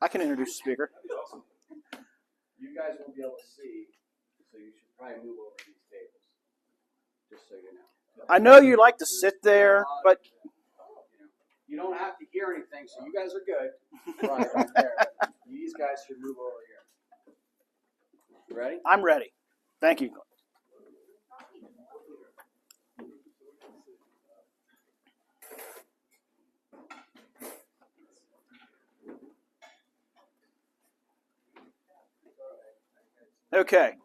I can introduce the speaker. You guys won't be able to see, so you should probably move over these tables, just so you know. I know you like to sit there, but you don't have to hear anything, so you guys are good. Right there. These guys should move over here. You ready? I'm ready. Thank you. Okay.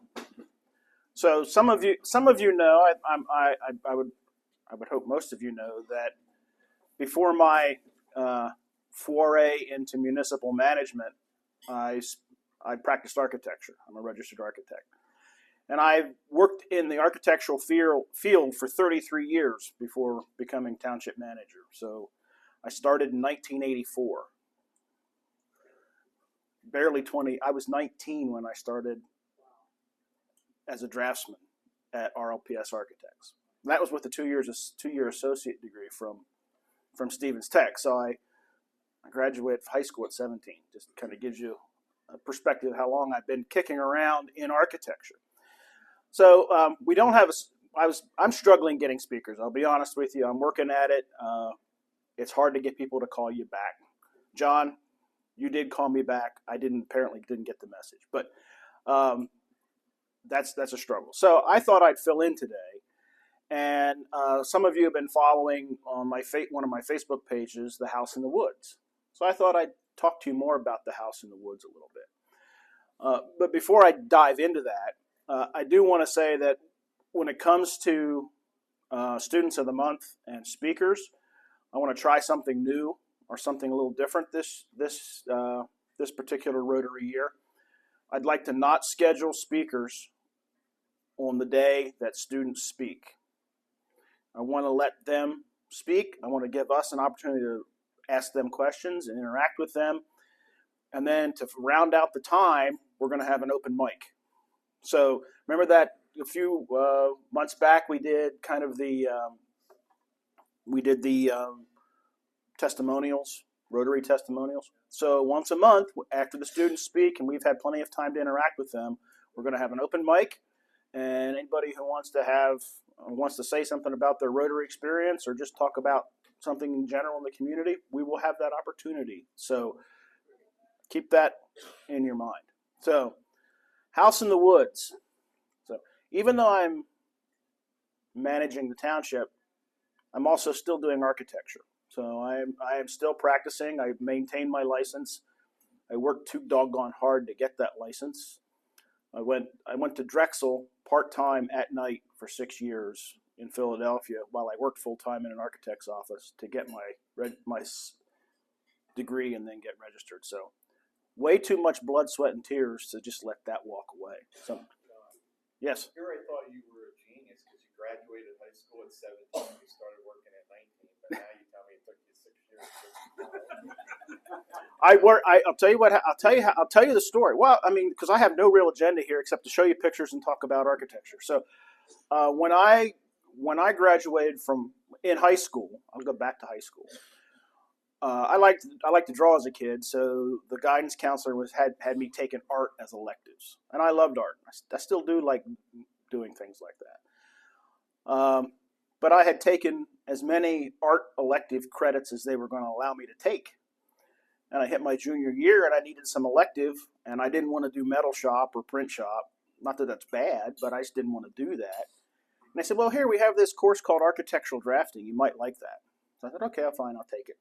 So some of you know, I would hope most of you know that before my foray into municipal management, I practiced architecture. I'm a registered architect. And I worked in the architectural field for 33 years before becoming township manager. So I started in 1984. Barely 20. I was 19 when I started as a draftsman at RLPS Architects. And that was with a two-year associate degree from Stevens Tech. So I graduated high school at 17. Just kind of gives you a perspective of how long I've been kicking around in architecture. So we don't have I'm struggling getting speakers. I'll be honest with you. I'm working at it. It's hard to get people to call you back. John, you did call me back. I apparently didn't get the message, but that's a struggle. So I thought I'd fill in today. And some of you have been following on one of my Facebook pages, The House in the Woods. So I thought I'd talk to you more about The House in the Woods a little bit. But before I dive into that, I do want to say that when it comes to Students of the Month and speakers, I want to try something new or something a little different this particular Rotary year. I'd like to not schedule speakers on the day that students speak. I want to let them speak. I want to give us an opportunity to ask them questions and interact with them. And then to round out the time, we're going to have an open mic. So remember that a few months back we did kind of the testimonials, Rotary testimonials. So once a month after the students speak and we've had plenty of time to interact with them, we're going to have an open mic. And anybody who wants to say something about their Rotary experience or just talk about something in general in the community, we will have that opportunity. So keep that in your mind. So House in the Woods. So even though I'm managing the township, I'm also still doing architecture. So I am still practicing. I've maintained my license. I worked too doggone hard to get that license. I went to Drexel part-time at night for 6 years in Philadelphia while I worked full-time in an architect's office to get my degree and then get registered. So way too much blood, sweat, and tears to just let that walk away. So, yes? Here I thought you were a genius because you graduated high school at 17, you started working at 19, but now you tell me it took you 6 years. I'll tell you the story. Well, I mean, because I have no real agenda here except to show you pictures and talk about architecture. So, when I graduated from in high school, I'll go back to high school. I liked to draw as a kid, so the guidance counselor had me taking art as electives, and I loved art. I still do like doing things like that. But I had taken as many art elective credits as they were going to allow me to take. And I hit my junior year and I needed some elective and I didn't want to do metal shop or print shop. Not that that's bad, but I just didn't want to do that. And I said, well, here we have this course called architectural drafting. You might like that. So I said, okay, fine, I'll take it.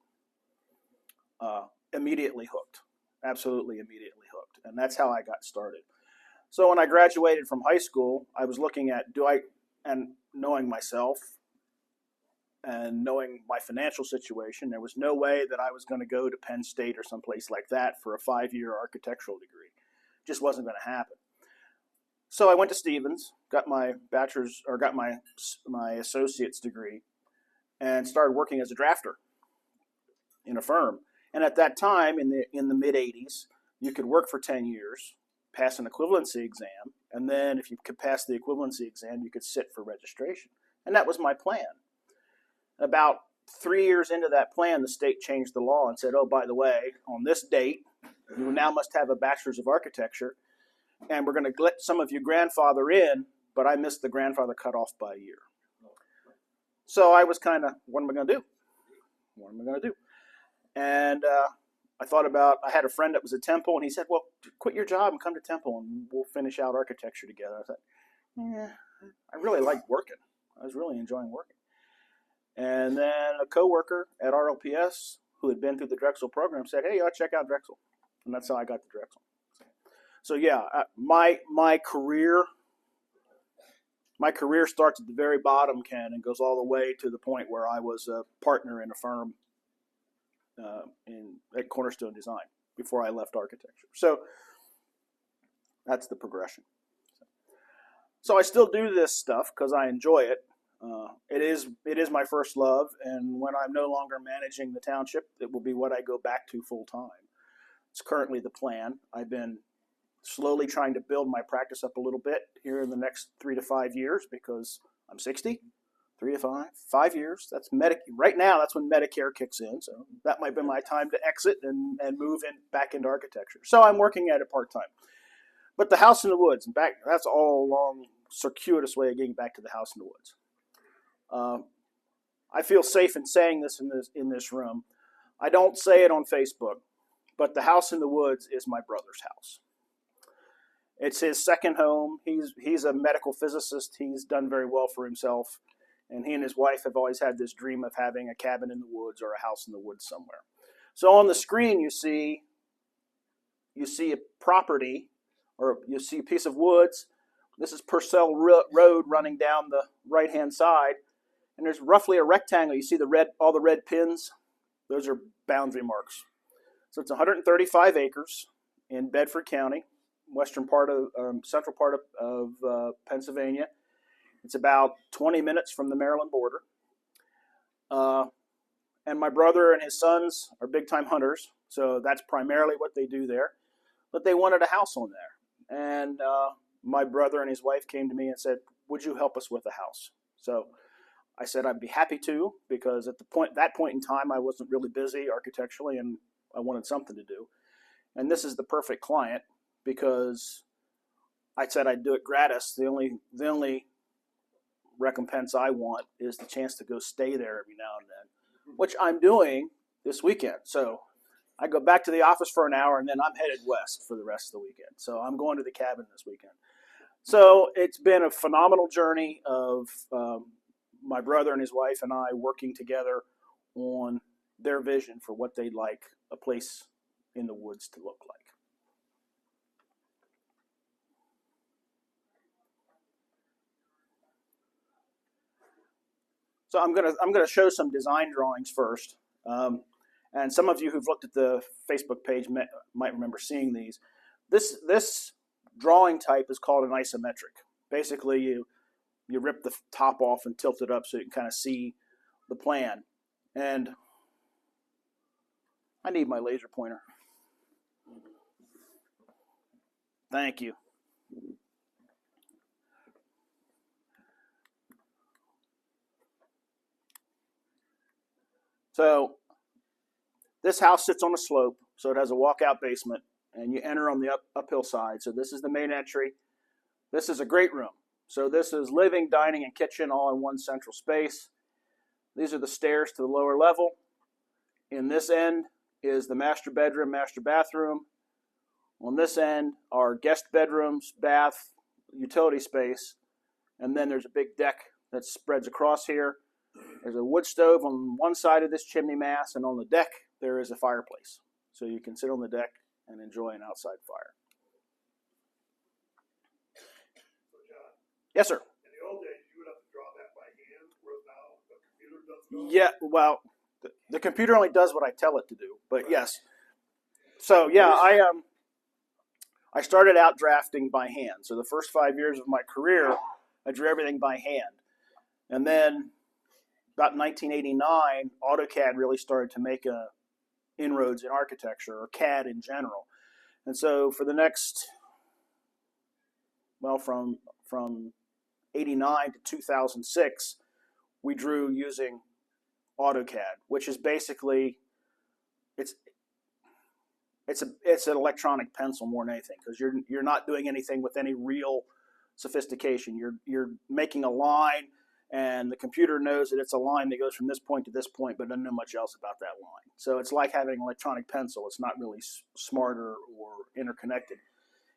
Immediately hooked. Absolutely immediately hooked. And that's how I got started. So when I graduated from high school, I was looking at and knowing myself, and knowing my financial situation, there was no way that I was going to go to Penn State or someplace like that for a 5-year architectural degree. It just wasn't going to happen. So I went to Stevens, got my bachelor's or got my associate's degree, and started working as a drafter in a firm. And at that time, in the mid '80s, you could work for 10 years, pass an equivalency exam, and then if you could pass the equivalency exam, you could sit for registration. And that was my plan. About 3 years into that plan, the state changed the law and said, oh, by the way, on this date, You now must have a bachelor's of architecture, and we're going to let some of you grandfather in, but I missed the grandfather cutoff by a year. So I was kind of, what am I going to do? What am I going to do? And I thought about, I had a friend that was at Temple, and he said, well, quit your job and come to Temple, and we'll finish out architecture together. I thought, yeah, I really liked working. I was really enjoying working. And then a coworker at RLPS who had been through the Drexel program said, hey, you ought to check out Drexel. And that's how I got to Drexel. So yeah, my career starts at the very bottom, Ken, and goes all the way to the point where I was a partner in a firm at Cornerstone Design before I left architecture. So that's the progression. So I still do this stuff because I enjoy it. It is my first love, and when I'm no longer managing the township, it will be what I go back to full time. It's currently the plan. I've been slowly trying to build my practice up a little bit here in the next 3 to 5 years because I'm 60. 3 to 5 years. That's right now. That's when Medicare kicks in. So that might be my time to exit and move back into architecture. So I'm working at it part time. But the house in the woods, that's all a long, circuitous way of getting back to the house in the woods. I feel safe in saying this in this room. I don't say it on Facebook, but the house in the woods is my brother's house. It's his second home. He's a medical physicist. He's done very well for himself. And he and his wife have always had this dream of having a cabin in the woods or a house in the woods somewhere. So on the screen you see a property, or you see a piece of woods. This is Purcell Road running down the right-hand side. And there's roughly a rectangle. You see all the red pins? Those are boundary marks. So it's 135 acres in Bedford County, central part of Pennsylvania. It's about 20 minutes from the Maryland border. And my brother and his sons are big-time hunters, so that's primarily what they do there. But they wanted a house on there. And my brother and his wife came to me and said, would you help us with a house? So I said I'd be happy to, because at that point in time, I wasn't really busy architecturally, and I wanted something to do. And this is the perfect client, because I said I'd do it gratis. The only recompense I want is the chance to go stay there every now and then, which I'm doing this weekend. So I go back to the office for an hour, and then I'm headed west for the rest of the weekend. So I'm going to the cabin this weekend. So it's been a phenomenal journey of my brother and his wife and I working together on their vision for what they'd like a place in the woods to look like. So I'm gonna show some design drawings first, and some of you who've looked at the Facebook page might remember seeing these. This drawing type is called an isometric. Basically, you rip the top off and tilt it up so you can kind of see the plan. And I need my laser pointer. Thank you. So this house sits on a slope, so it has a walkout basement, and you enter on the uphill side. So this is the main entry. This is a great room. So this is living, dining, and kitchen all in one central space. These are the stairs to the lower level. In this end is the master bedroom, master bathroom. On this end are guest bedrooms, bath, utility space, and then there's a big deck that spreads across here. There's a wood stove on one side of this chimney mass, and on the deck there is a fireplace. So you can sit on the deck and enjoy an outside fire. So John, Yes, sir. in the old days, you would have to draw that by hand, whereas now the computer does it all. Yeah, well, the computer only does what I tell it to do, but yes. So yeah, I started out drafting by hand. So the first 5 years of my career, I drew everything by hand. And then about 1989, AutoCAD really started to make inroads in architecture, or CAD in general. And so for the next, well, from 89 to 2006, we drew using AutoCAD, which is basically, it's an electronic pencil more than anything, because you're not doing anything with any real sophistication. You're making a line, and the computer knows that it's a line that goes from this point to this point, but doesn't know much else about that line. So it's like having an electronic pencil. It's not really smarter or interconnected.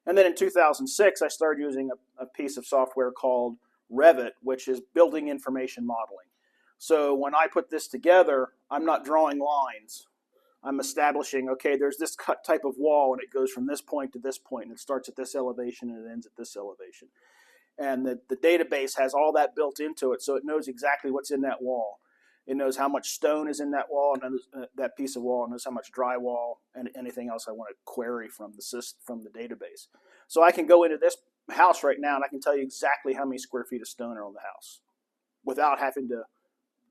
And then in 2006, I started using a piece of software called Revit, which is building information modeling. So when I put this together, I'm not drawing lines. I'm establishing, okay, there's this type of wall, and it goes from this point to this point, and it starts at this elevation, and it ends at this elevation. And the database has all that built into it, so it knows exactly what's in that wall. It knows how much stone is in that wall, and that piece of wall, and knows how much drywall, and anything else I want to query from the database. So I can go into this house right now, and I can tell you exactly how many square feet of stone are on the house without having to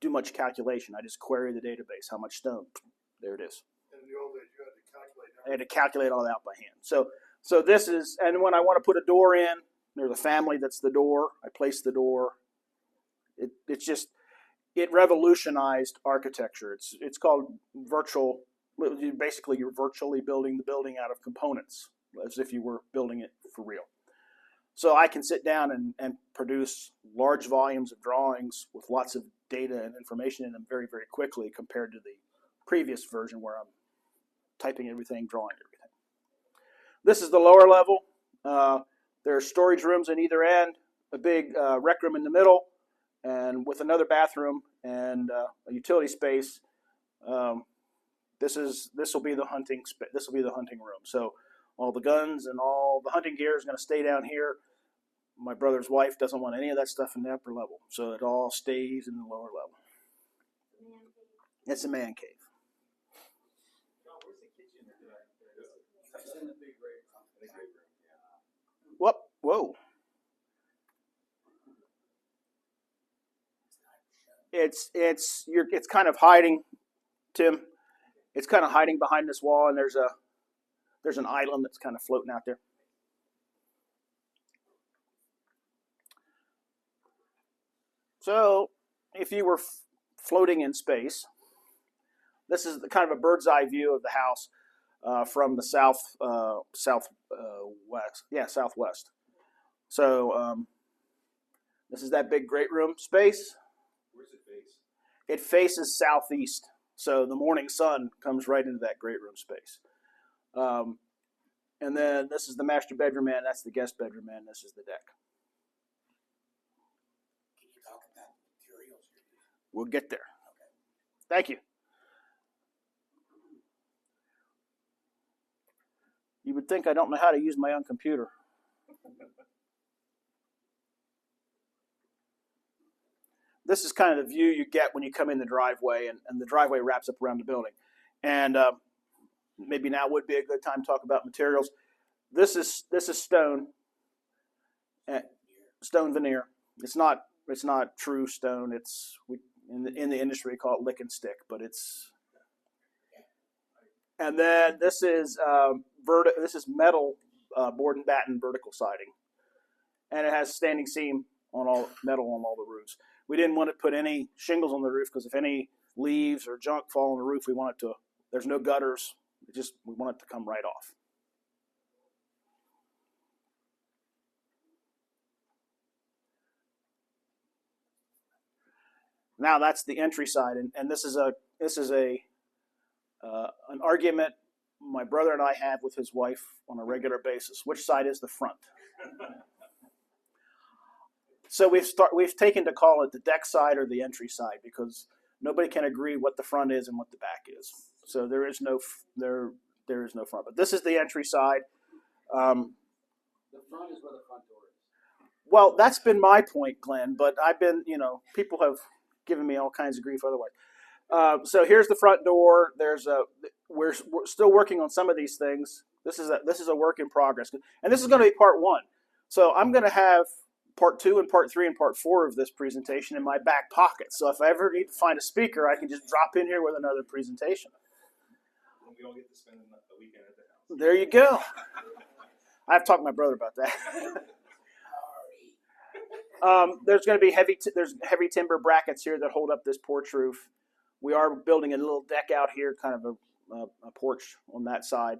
do much calculation. I just query the database, how much stone. There it is. In the old days, you had to calculate that. I had to calculate all that by hand. So this is, and when I want to put a door in, there's a family that's the door. I place the door. It revolutionized architecture. It's called virtual. Basically, you're virtually building the building out of components, as if you were building it for real. So I can sit down and produce large volumes of drawings with lots of data and information in them very, very quickly, compared to the previous version where I'm typing everything, drawing everything. This is the lower level. There are storage rooms on either end, a big rec room in the middle, and with another bathroom and a utility space. This will be the hunting room. So all the guns and all the hunting gear is going to stay down here. My brother's wife doesn't want any of that stuff in the upper level, so it all stays in the lower level. It's a man cave. It's in the big break room. Whoa. It's kind of hiding, Tim. It's kind of hiding behind this wall, and there's an island that's kind of floating out there. So, if you were floating in space, this is the kind of a bird's eye view of the house from the southwest. So this is that big great room space. Where's it face? It faces southeast, so the morning sun comes right into that great room space. And then this is the master bedroom, and that's the guest bedroom, and this is the deck. Can you talk about materials? We'll get there. Thank you. You would think I don't know how to use my own computer. This is kind of the view you get when you come in the driveway, and the driveway wraps up around the building. And maybe now would be a good time to talk about materials. This is stone, stone veneer. It's not true stone. In the industry we call it lick and stick, but it's. And then this is metal board and batten vertical siding, and it has standing seam metal on all the roofs. We didn't want to put any shingles on the roof because if any leaves or junk fall on the roof, we want it to. There's no gutters. We want it to come right off. Now that's the entry side, and this is an argument my brother and I have with his wife on a regular basis. Which side is the front? So we've taken to call it the deck side or the entry side because nobody can agree what the front is and what the back is. So there is no front. But this is the entry side. The front is where the front door is. Well, that's been my point, Glenn. But people have given me all kinds of grief otherwise. So here's the front door. We're still working on some of these things. This is a work in progress, and this is going to be part 1. So I'm going to have part 2 and part 3 and part 4 of this presentation in my back pocket. So if I ever need to find a speaker, I can just drop in here with another presentation. And we all get to spend the weekend at the house. There you go. I have to talk to my brother about that. There's going to be heavy timber brackets here that hold up this porch roof. We are building a little deck out here, kind of a porch on that side.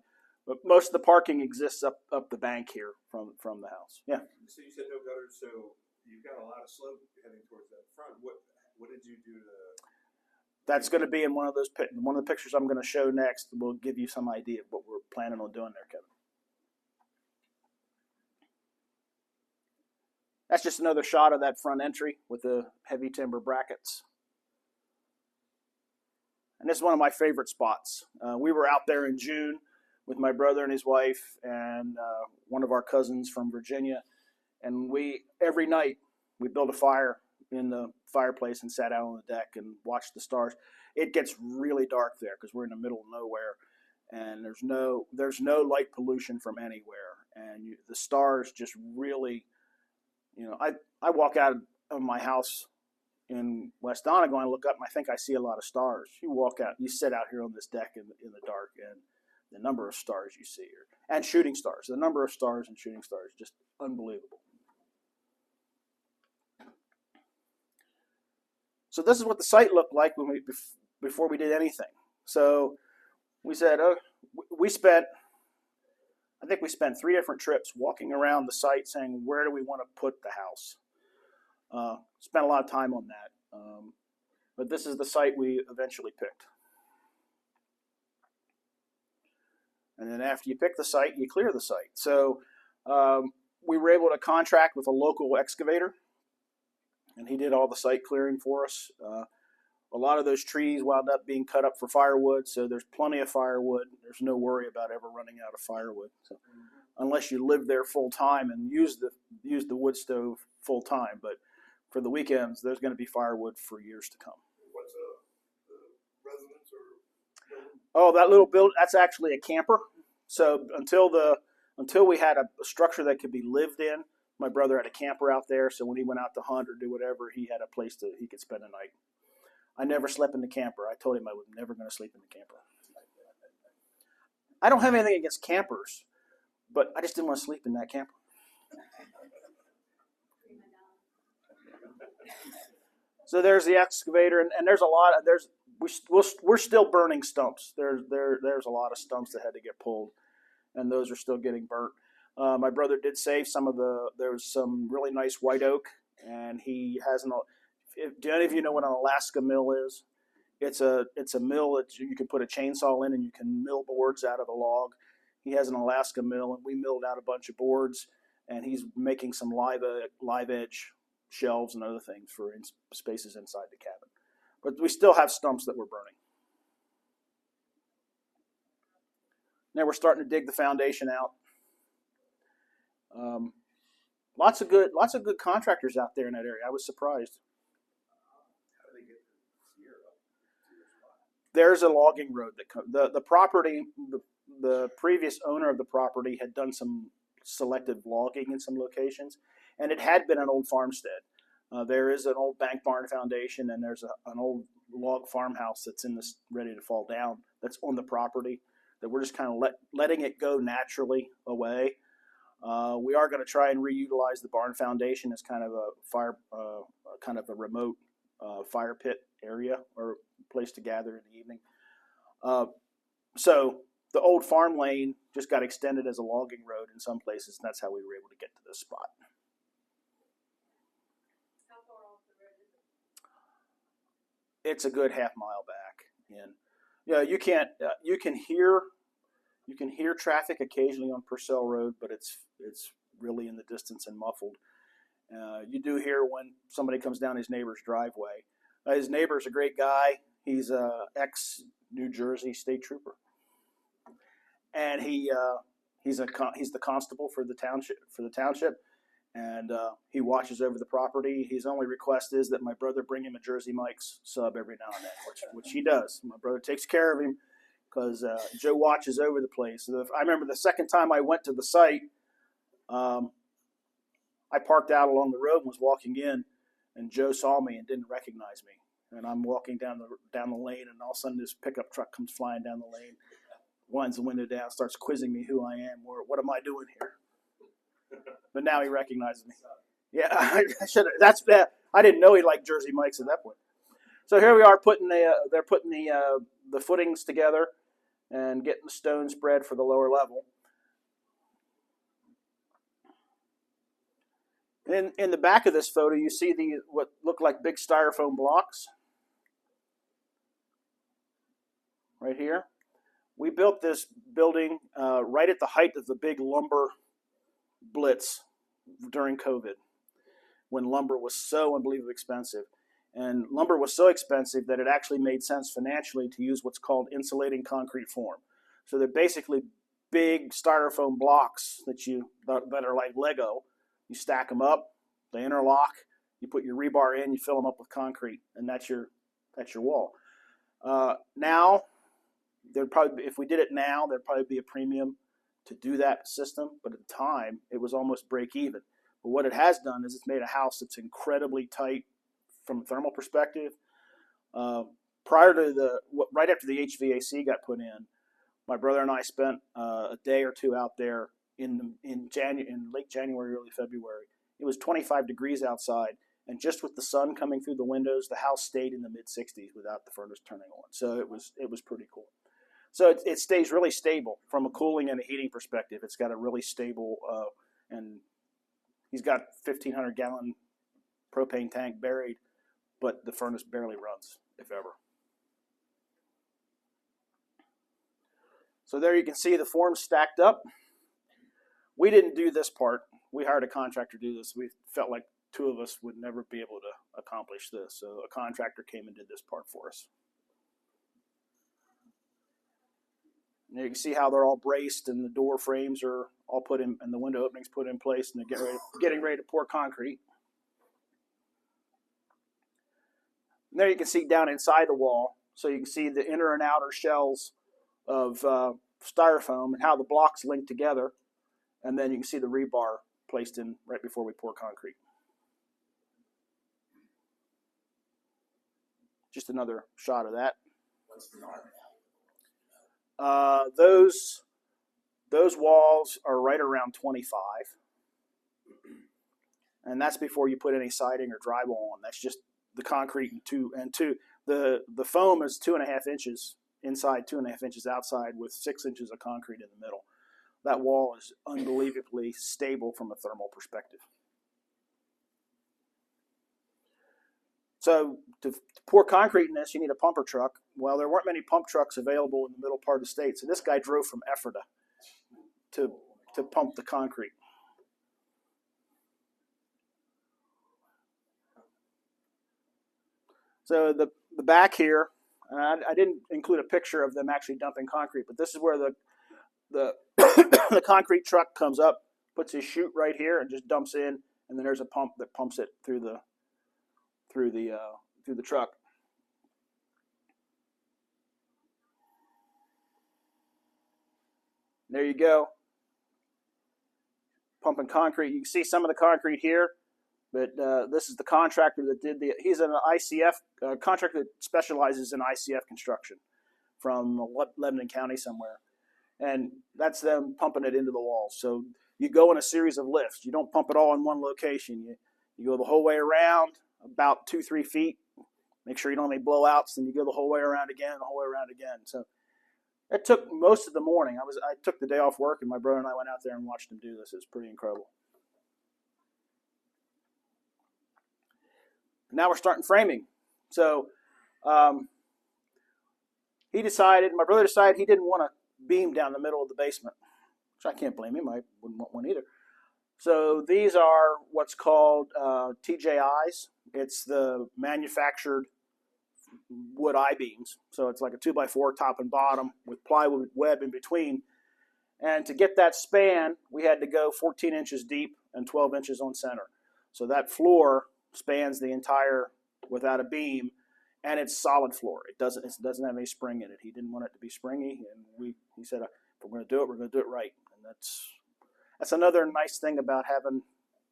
But most of the parking exists up the bank here from the house. Yeah. So you said no gutters, so you've got a lot of slope heading towards that front. What did you do to? That's going to be in one of the pictures I'm going to show next. Will give you some idea of what we're planning on doing there, Kevin. That's just another shot of that front entry with the heavy timber brackets. And this is one of my favorite spots. We were out there in June with my brother and his wife and one of our cousins from Virginia. And every night we built a fire in the fireplace and sat out on the deck and watched the stars. It gets really dark there because we're in the middle of nowhere, and there's no light pollution from anywhere. And the stars just really, I walk out of my house in West Onagon, I look up and I think I see a lot of stars. You walk out, you sit out here on this deck in the dark, and the number of stars you see here, and shooting stars. The number of stars and shooting stars, just unbelievable. So this is what the site looked like before we did anything. So we said, I think we spent 3 different trips walking around the site saying, where do we want to put the house? Spent a lot of time on that. But this is the site we eventually picked. And then after you pick the site, you clear the site. So we were able to contract with a local excavator, and he did all the site clearing for us. A lot of those trees wound up being cut up for firewood, so there's plenty of firewood. There's no worry about ever running out of firewood. So, unless you live there full time and use the wood stove full time, but for the weekends, there's going to be firewood for years to come. What's the residence or? Oh, that little building, that's actually a camper. So until we had a structure that could be lived in, my brother had a camper out there. So when he went out to hunt or do whatever, he had a place he could spend a night. I never slept in the camper. I told him I was never going to sleep in the camper. I don't have anything against campers, but I just didn't want to sleep in that camper. So there's the excavator, and there's a lot of we're still burning stumps. There's a lot of stumps that had to get pulled, and those are still getting burnt. My brother did save there was some really nice white oak, and he has do any of you know what an Alaska mill is? It's a mill that you can put a chainsaw in and you can mill boards out of a log. He has an Alaska mill, and we milled out a bunch of boards, and he's making some live edge shelves and other things for spaces inside the cabin. But we still have stumps that we're burning. Now we're starting to dig the foundation out. Lots of good contractors out there in that area. I was surprised. How do they get here up to your spot? There's a logging road that comes. The property, the previous owner of the property had done some selective logging in some locations, and it had been an old farmstead. There is an old bank barn foundation, and there's an old log farmhouse that's ready to fall down. That's on the property that we're just kind of letting it go naturally away. We are going to try and reutilize the barn foundation as kind of a remote fire pit area or place to gather in the evening. So the old farm lane just got extended as a logging road in some places, and that's how we were able to get to this spot. How far off the road is it? It's a good half mile back, and you can hear traffic occasionally on Purcell Road, but it's really in the distance and muffled. You do hear when somebody comes down his neighbor's driveway. His neighbor's a great guy. He's a ex-New Jersey state trooper, and he's the constable for the township, and he watches over the property. His only request is that my brother bring him a Jersey Mike's sub every now and then, which he does. My brother takes care of him because Joe watches over the place. So I remember the second time I went to the site, I parked out along the road and was walking in, and Joe saw me and didn't recognize me. And I'm walking down the lane, and all of a sudden this pickup truck comes flying down the lane, winds the window down, starts quizzing me who I am or what am I doing here. But now he recognizes me. Yeah, I should. That's bad. I didn't know he liked Jersey Mike's at that point. So here we are they're putting the footings together, and getting the stone spread for the lower level. In the back of this photo, you see what look like big styrofoam blocks right here. We built this building right at the height of the big lumber blitz during COVID, when lumber was so unbelievably expensive. And lumber was so expensive that it actually made sense financially to use what's called insulating concrete form. So they're basically big styrofoam blocks that are like Lego. You stack them up, they interlock, you put your rebar in, you fill them up with concrete, and that's your wall. Now, if we did it now, there'd probably be a premium to do that system, but at the time, it was almost break even. But what it has done is it's made a house that's incredibly tight from a thermal perspective. Prior to right after the HVAC got put in, my brother and I spent a day or two out there in late January, early February. It was 25 degrees outside, and just with the sun coming through the windows, the house stayed in the mid-60s without the furnace turning on. So it was pretty cool. So it stays really stable from a cooling and a heating perspective. It's got a really stable, and he's got 1,500 gallon propane tank buried, but the furnace barely runs, if ever. So there you can see the forms stacked up. We didn't do this part. We hired a contractor to do this. We felt like two of us would never be able to accomplish this. So a contractor came and did this part for us. And you can see how they're all braced and the door frames are all put in and the window openings put in place, and they're getting ready to pour concrete. And there you can see down inside the wall. So you can see the inner and outer shells of styrofoam and how the blocks link together. And then you can see the rebar placed in right before we pour concrete. Just another shot of that. Those walls are right around 25. And that's before you put any siding or drywall on. That's just the concrete and two. The foam is 2.5 inches inside, 2.5 inches outside, with 6 inches of concrete in the middle. That wall is unbelievably stable from a thermal perspective. So to pour concrete in this, you need a pumper truck. Well, there weren't many pump trucks available in the middle part of the state, so this guy drove from Ephrata to pump the concrete. So the back here, I didn't include a picture of them actually dumping concrete, but this is where the the concrete truck comes up, puts his chute right here, and just dumps in, and then there's a pump that pumps it through the truck. There you go, pumping concrete. You can see some of the concrete here, but this is the contractor that did he's an ICF contractor that specializes in ICF construction from Lebanon County somewhere. And that's them pumping it into the walls. So you go in a series of lifts. You don't pump it all in one location. You go the whole way around, about 2-3 feet. Make sure you don't have any blowouts. Then you go the whole way around again, the whole way around again. So it took most of the morning. I took the day off work, and my brother and I went out there and watched him do this. It was pretty incredible. Now we're starting framing. So my brother decided he didn't want to beam down the middle of the basement, which I can't blame him. I wouldn't want one either. So these are what's called TJIs. It's the manufactured wood I-beams. So it's like a 2x4 top and bottom with plywood web in between. And to get that span, we had to go 14 inches deep and 12 inches on center. So that floor spans the entire without a beam. And it's solid floor. It doesn't have any spring in it. He didn't want it to be springy, and he said, if we're going to do it, we're going to do it right. And that's another nice thing about having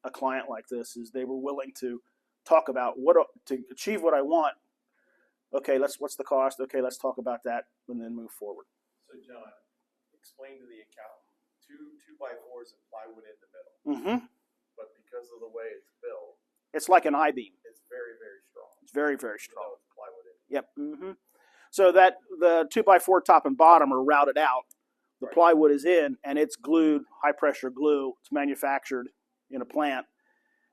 a client like this is they were willing to talk about to achieve what I want. Okay, what's the cost? Okay, let's talk about that and then move forward. So John, explain to the accountant, two by fours and plywood in the middle. Mm-hmm. But because of the way it's built, it's like an I-beam. It's very, very strong. It's very, very strong. Plywood in. Yep. Mm-hmm. So that the 2x4 top and bottom are routed out. The plywood is in, and it's glued, high pressure glue. It's manufactured in a plant.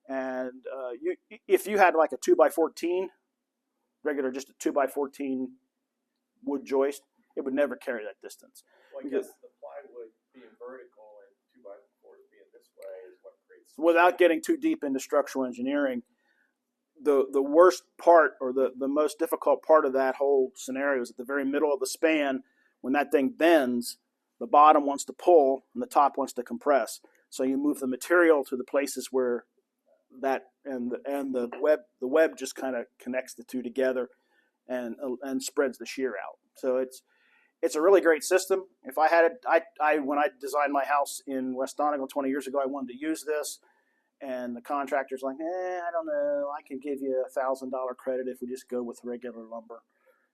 And if you had like a 2x14, regular, just a 2x14 wood joist, it would never carry that distance. Well, I guess the plywood being vertical and 2x4s being this way is what creates. Without getting too deep into structural engineering, the worst part or the most difficult part of that whole scenario is at the very middle of the span. When that thing bends, the bottom wants to pull and the top wants to compress. So you move the material to the places where that and the web just kind of connects the two together and spreads the shear out. So it's a really great system. If I had it, when I designed my house in West Donegal 20 years ago, I wanted to use this, and the contractor's like, I don't know, I can give you $1,000 credit if we just go with regular lumber.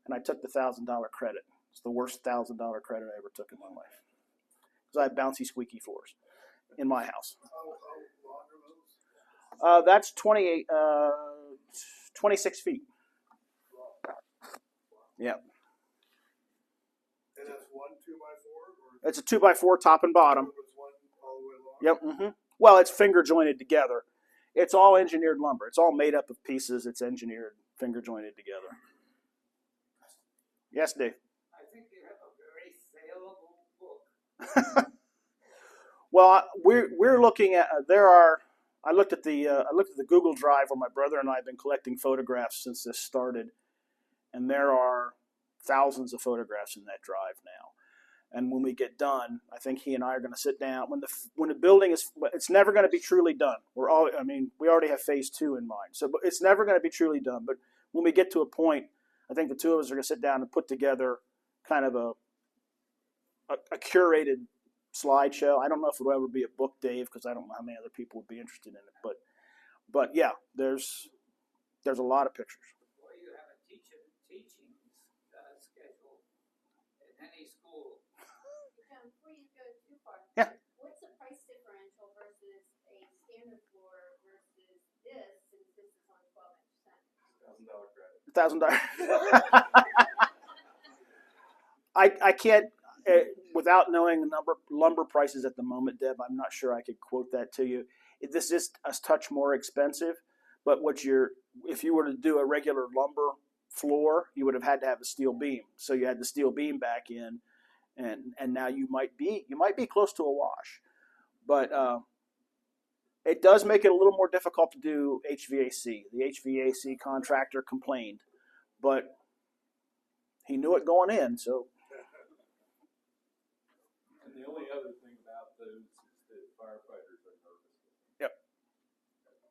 And I took the $1,000 credit. It's the worst $1,000 credit I ever took in my life, because I have bouncy, squeaky floors in my house. That's 26 feet. Yeah. And that's one 2x4? It's a 2x4 top and bottom. It's one all the way along? Yep. Well, it's finger jointed together. It's all engineered lumber. It's all made up of pieces. It's engineered, finger jointed together. Yes, Dave. I think you have a very saleable book. Well, we're looking at I looked at the Google Drive where my brother and I have been collecting photographs since this started, and there are thousands of photographs in that drive now. And when we get done, I think he and I are going to sit down. When the building is, it's never going to be truly done. We already have phase 2 in mind, so it's never going to be truly done. But when we get to a point, I think the two of us are going to sit down and put together kind of a curated slideshow. I don't know if it'll ever be a book, Dave, because I don't know how many other people would be interested in it. But yeah, there's a lot of pictures. Well, you have a teaching schedule in any school. Before you go too far, Yeah. what's the price differential versus a standard floor versus this, since this is on 12-inch center? $1,000 credit. $1,000. I can't, without knowing the lumber prices at the moment, Deb, I'm not sure I could quote that to you. This is a touch more expensive, but if you were to do a regular lumber floor, you would have had to have a steel beam. So you had the steel beam back in, and now you might be close to a wash. But it does make it a little more difficult to do HVAC. The HVAC contractor complained, but he knew it going in, so. And the only other thing about those is that firefighters are nervous. Yep.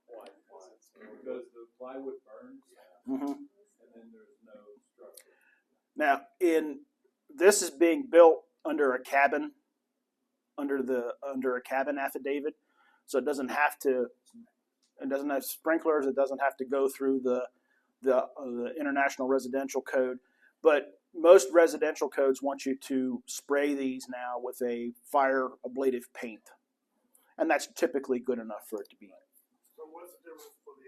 Why? Because the plywood burns, Mm-hmm. and then there's no structure. Now, this is being built under a cabin affidavit, so it doesn't have sprinklers. It doesn't have to go through the International Residential Code, but most residential codes want you to spray these now with a fire ablative paint, and that's typically good enough for it to be. So what's the difference for the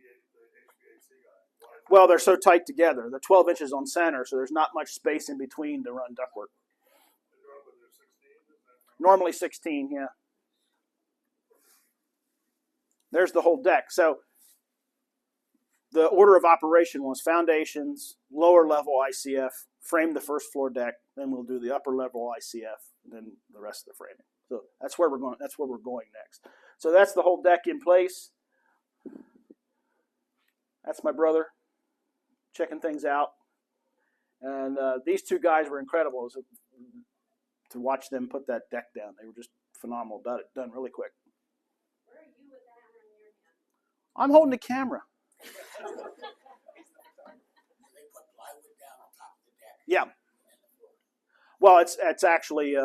HVAC guy? Well, they're so tight together. They're 12 inches on center, so there's not much space in between to run ductwork. Normally 16, yeah. There's the whole deck. So the order of operation was foundations, lower level ICF, frame the first floor deck, then we'll do the upper level ICF, and then the rest of the framing. So that's where we're going. That's where we're going next. So that's the whole deck in place. That's my brother checking things out, and these two guys were incredible to watch them put that deck down. They were just phenomenal. Done really quick. Where are you with the hammer in your hand? I'm holding the camera. Yeah. Well, it's actually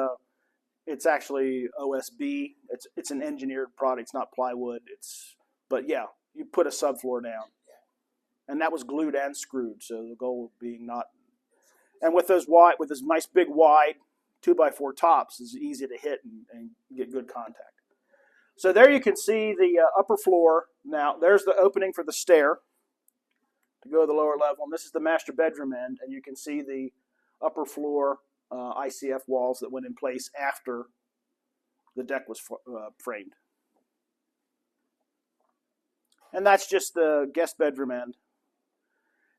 OSB. It's an engineered product. It's not plywood. But yeah, you put a subfloor down, and that was glued and screwed. So the goal being not, and with this nice big wide 2x4 tops, is easy to hit and get good contact. So there you can see the upper floor. Now there's the opening for the stair. to go to the lower level. And this is the master bedroom end, and you can see the upper floor ICF walls that went in place after the deck was framed. And that's just the guest bedroom end.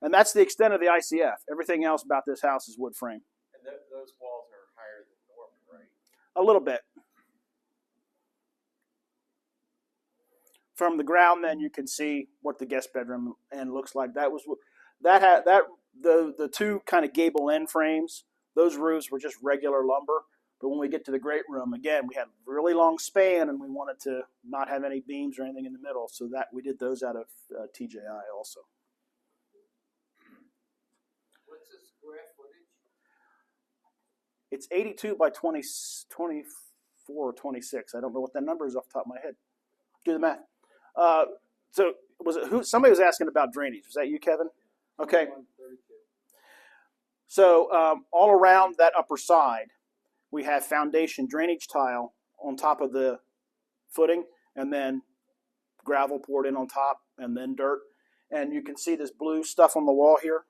And that's the extent of the ICF. Everything else about this house is wood frame. And those walls are higher than normal, right? A little bit. From the ground, then you can see what the guest bedroom end looks like. The two kind of gable end frames. Those roofs were just regular lumber. But when we get to the great room, again, we had a really long span, and we wanted to not have any beams or anything in the middle, so that we did those out of TJI also. What's the square footage? It's 82 by 24 or 26. I don't know what that number is off the top of my head. Do the math. So was it who? Somebody was asking about drainage. Was that you, Kevin? Okay. So all around that upper side, we have foundation drainage tile on top of the footing, and then gravel poured in on top, and then dirt. And you can see this blue stuff on the wall here.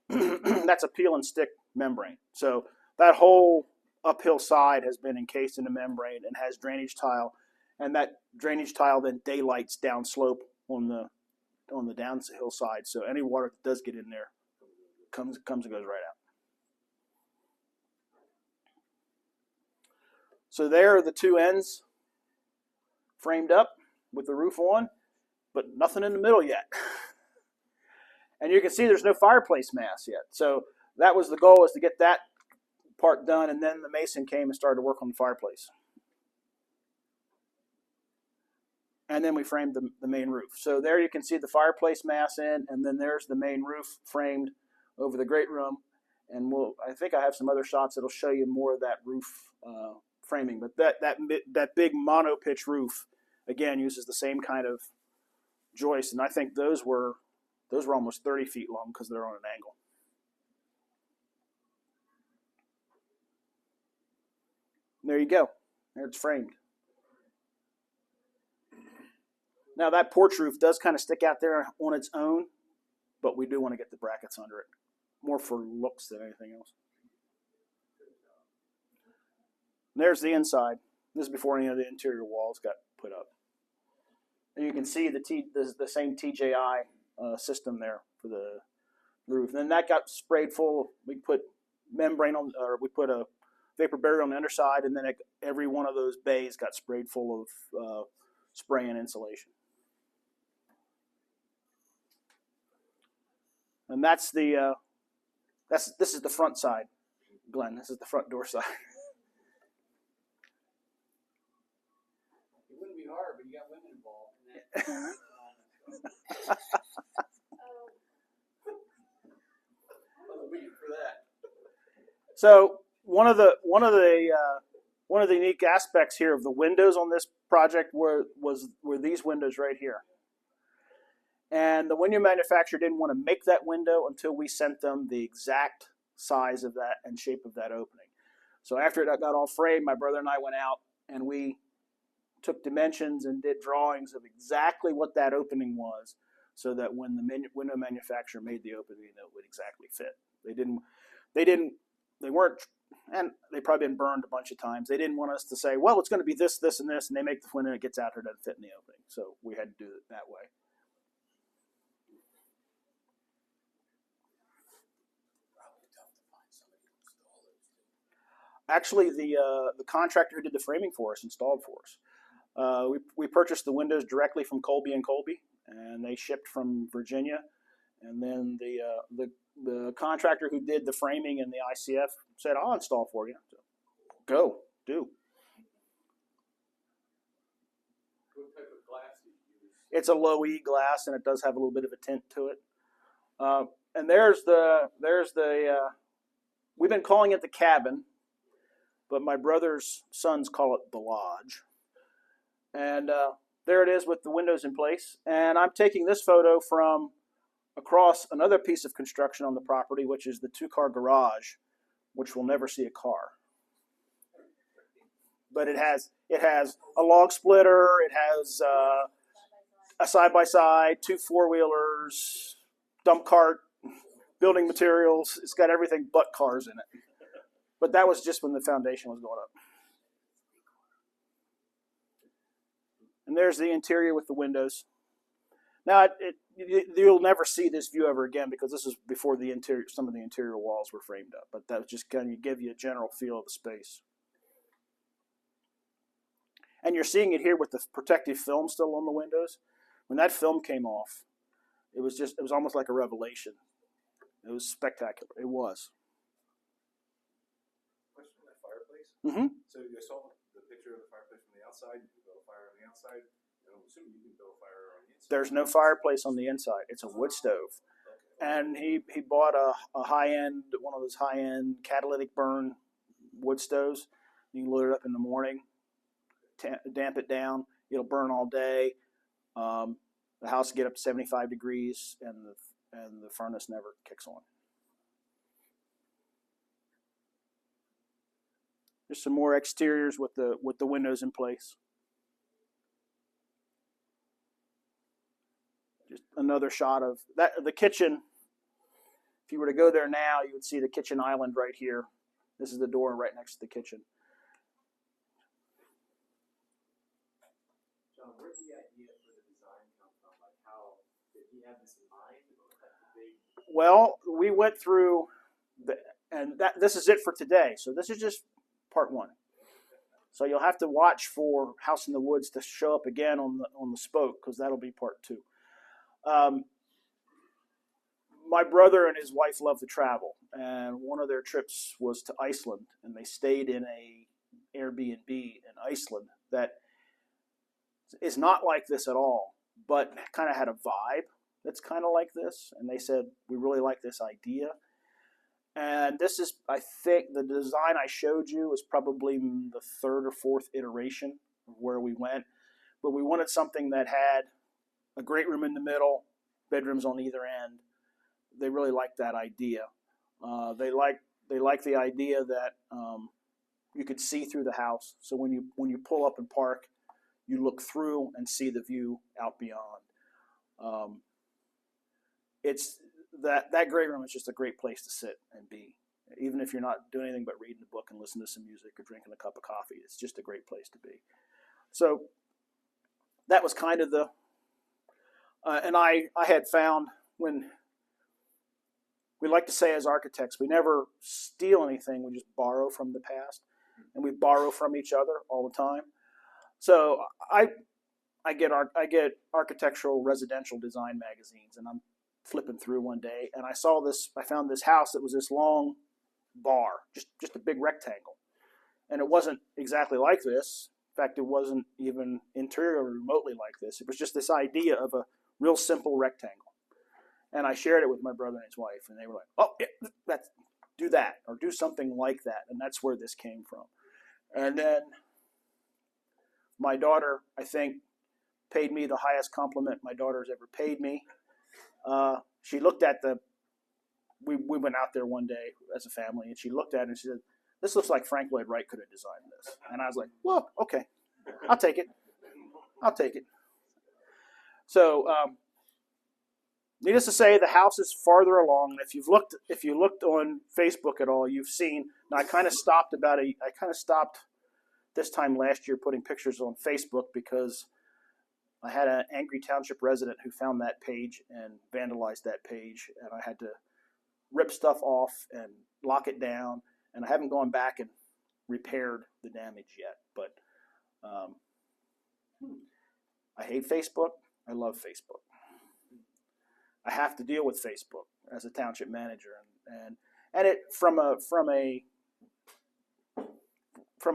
That's a peel and stick membrane. So that whole uphill side has been encased in a membrane and has drainage tile, and that drainage tile then daylights downslope on the downhill side. So any water that does get in there comes and goes right out. So there are the two ends framed up with the roof on, but nothing in the middle yet. And you can see there's no fireplace mass yet. So that was the goal, was to get that part done, and then the mason came and started to work on the fireplace. And then we framed the main roof. So there you can see the fireplace mass in, and then there's the main roof framed over the great room. And I think I have some other shots that'll show you more of that roof framing. But that big mono pitch roof, again, uses the same kind of joist, and I think those were almost 30 feet long because they're on an angle. There you go. There it's framed. Now that porch roof does kind of stick out there on its own, but we do want to get the brackets under it, more for looks than anything else. And there's the inside. This is before any of the interior walls got put up. And you can see the same TJI system there for the roof. And then that got sprayed full. We put membrane on, or we put a vapor barrier on the underside, and then every one of those bays got sprayed full of spray and insulation. And that's this is the front side, Glenn. This is the front door side. It wouldn't be hard, but you got women involved in that. I was waiting for that. So one of the unique aspects here of the windows on this project were these windows right here. And the window manufacturer didn't want to make that window until we sent them the exact size of that and shape of that opening. So after it got all framed, my brother and I went out and we took dimensions and did drawings of exactly what that opening was, so that when the window manufacturer made the opening, it would exactly fit. They weren't, and they've probably been burned a bunch of times. They didn't want us to say, well, it's going to be this, this, and this, and they make the window and it gets out here, doesn't fit in the opening. So we had to do it that way. Actually, the contractor who did the framing for us installed for us. We purchased the windows directly from Colby & Colby, and they shipped from Virginia. And then the contractor who did the framing and the ICF said, I'll install for you. So, go, do. What type of glass do you use? It's a low E glass, and it does have a little bit of a tint to it. And we've been calling it the cabin, but my brother's sons call it the lodge. And there it is with the windows in place. And I'm taking this photo from across another piece of construction on the property, which is the two-car garage, which will never see a car. But it has a log splitter, it has a side-by-side, two four-wheelers, dump cart, building materials. It's got everything but cars in it. But that was just when the foundation was going up. And there's the interior with the windows. Now, you'll never see this view ever again because this is before the interior. Some of the interior walls were framed up, but that was just kind of give you a general feel of the space. And you're seeing it here with the protective film still on the windows. When that film came off, it was almost like a revelation. It was spectacular. It was. Question on that fireplace. Mm-hmm. So you saw the picture of the fireplace from the outside. You can build a fire on the outside. I'm assuming you can build a fire on the inside. There's no fireplace on the inside. It's a wood stove. And he bought a high-end, one of those high-end catalytic burn wood stoves. You can load it up in the morning, damp it down. It'll burn all day. The house will get up to 75 degrees, and the furnace never kicks on. There's some more exteriors with the windows in place. Just another shot of that. The kitchen. If you were to go there now, you would see the kitchen island right here. This is the door right next to the kitchen. John, where did the idea for the design come from? Like, how did he have this in mind? Well, we went through, this is it for today. So this is just part one. So you'll have to watch for House in the Woods to show up again on the spoke, because that'll be part two. My brother and his wife love to travel, and one of their trips was to Iceland, and they stayed in a Airbnb in Iceland that is not like this at all, but kind of had a vibe that's kind of like this. And they said, we really like this idea. And this is, I think, the design I showed you is probably the third or fourth iteration of where we went. But we wanted something that had a great room in the middle, bedrooms on either end. They really liked that idea. They like the idea that you could see through the house. So when you pull up and park, you look through and see the view out beyond. It's that great room is just a great place to sit and be. Even if you're not doing anything but reading a book and listening to some music or drinking a cup of coffee, it's just a great place to be. So that was kind of the, and I had found, when we like to say as architects, we never steal anything, we just borrow from the past, and we borrow from each other all the time. So I get architectural residential design magazines, and I'm flipping through one day, and I found this house that was this long bar, just a big rectangle. And it wasn't exactly like this. In fact, it wasn't even interior remotely like this. It was just this idea of a real simple rectangle. And I shared it with my brother and his wife, and they were like, oh, yeah, do that, or do something like that. And that's where this came from. And then my daughter, I think, paid me the highest compliment my daughter's ever paid me. She looked at we went out there one day as a family, and she looked at it and she said, this looks like Frank Lloyd Wright could have designed this. And I was like, well, okay, I'll take it. So, needless to say, the house is farther along. If you looked on Facebook at all, you've seen. Now, I kind of stopped this time last year putting pictures on Facebook because I had an angry township resident who found that page and vandalized that page, and I had to rip stuff off and lock it down, and I haven't gone back and repaired the damage yet. But I hate Facebook. I love Facebook. I have to deal with Facebook as a township manager, and it from an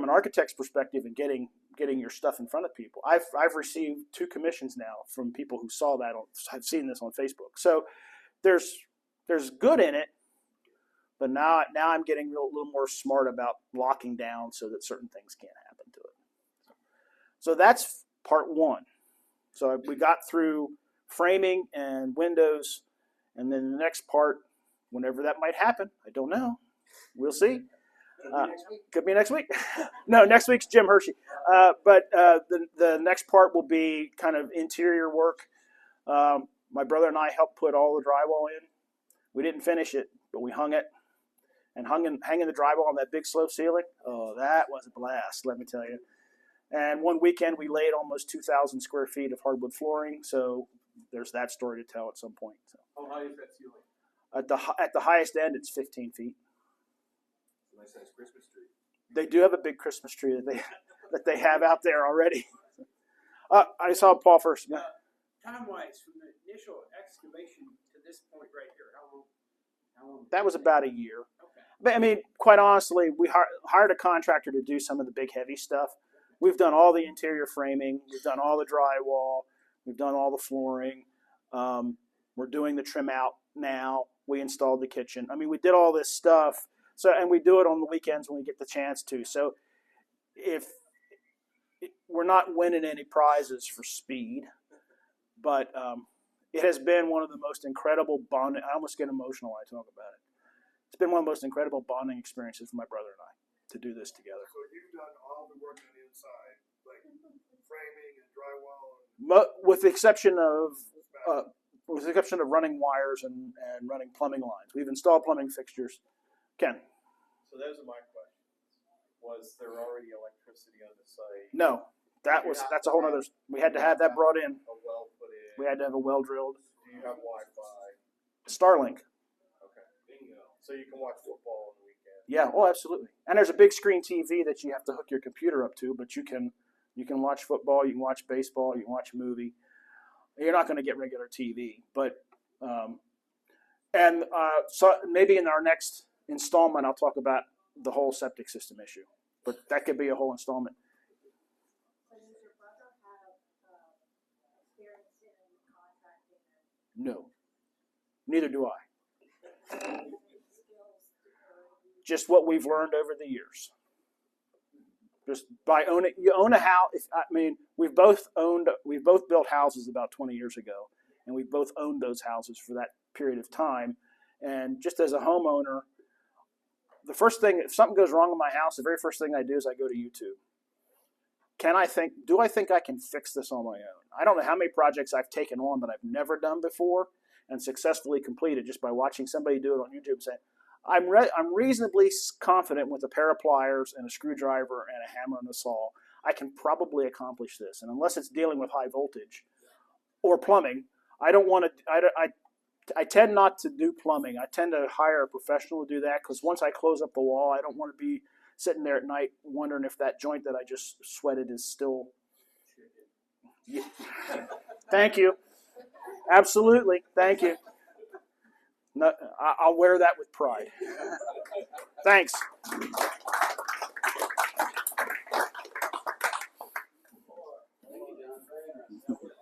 architect's perspective and getting your stuff in front of people. I've received 2 commissions now from people who saw that. I've seen this on Facebook. So there's good in it, but now I'm getting a little more smart about locking down so that certain things can't happen to it. So that's part 1. So we got through framing and windows, and then the next part, whenever that might happen, I don't know. We'll see. Could be next week. No, next week's Jim Hershey. But the next part will be kind of interior work. My brother and I helped put all the drywall in. We didn't finish it, but we hung it. And hanging the drywall on that big slope ceiling, oh, that was a blast, let me tell you. And one weekend we laid almost 2,000 square feet of hardwood flooring, so there's that story to tell at some point. So. How high is that ceiling? At the highest end, it's 15 feet. It's a nice size Christmas tree. They do have a big Christmas tree that they have out there already. I saw Paul first. Yeah. Time-wise, from the initial excavation to this point right here, how long? That was about a year. Okay. But I mean, quite honestly, we hired a contractor to do some of the big heavy stuff. We've done all the interior framing. We've done all the drywall. We've done all the flooring. We're doing the trim out now. We installed the kitchen. I mean, we did all this stuff. So, and we do it on the weekends when we get the chance to. So, we're not winning any prizes for speed, but it has been one of the most incredible bonding. I almost get emotional when I talk about it. It's been one of the most incredible bonding experiences for my brother and I to do this together. So you've done all the work on the inside, like framing and drywall, With the exception of running wires and running plumbing lines. We've installed plumbing fixtures. Ken? So those are my questions. Was there already electricity on the site? No. That's a whole other. We had to have that brought in. A well put in? We had to have a well drilled. Do you have Wi-Fi? Starlink. Okay. Bingo. So you can watch football on the weekend? Yeah, oh, absolutely. And there's a big screen TV that you have to hook your computer up to, but you can watch football, you can watch baseball, you can watch a movie. You're not going to get regular TV, but so maybe in our next installment I'll talk about the whole septic system issue, but that could be a whole installment. So does your brother have experience in contracting? No, neither do I. Just what we've learned over the years. Just by owning, you own a house. We've both built houses about 20 years ago, and we've both owned those houses for that period of time. And just as a homeowner, the first thing, if something goes wrong in my house, the very first thing I do is I go to YouTube. Do I think I can fix this on my own? I don't know how many projects I've taken on that I've never done before and successfully completed just by watching somebody do it on YouTube, saying, I'm reasonably confident with a pair of pliers and a screwdriver and a hammer and a saw, I can probably accomplish this. And unless it's dealing with high voltage or plumbing, I don't want to. I tend not to do plumbing. I tend to hire a professional to do that because once I close up the wall, I don't want to be sitting there at night wondering if that joint that I just sweated is still. Yeah. Thank you. Absolutely. Thank you. No, I'll wear that with pride. Thanks. Thank you, John. Very interesting.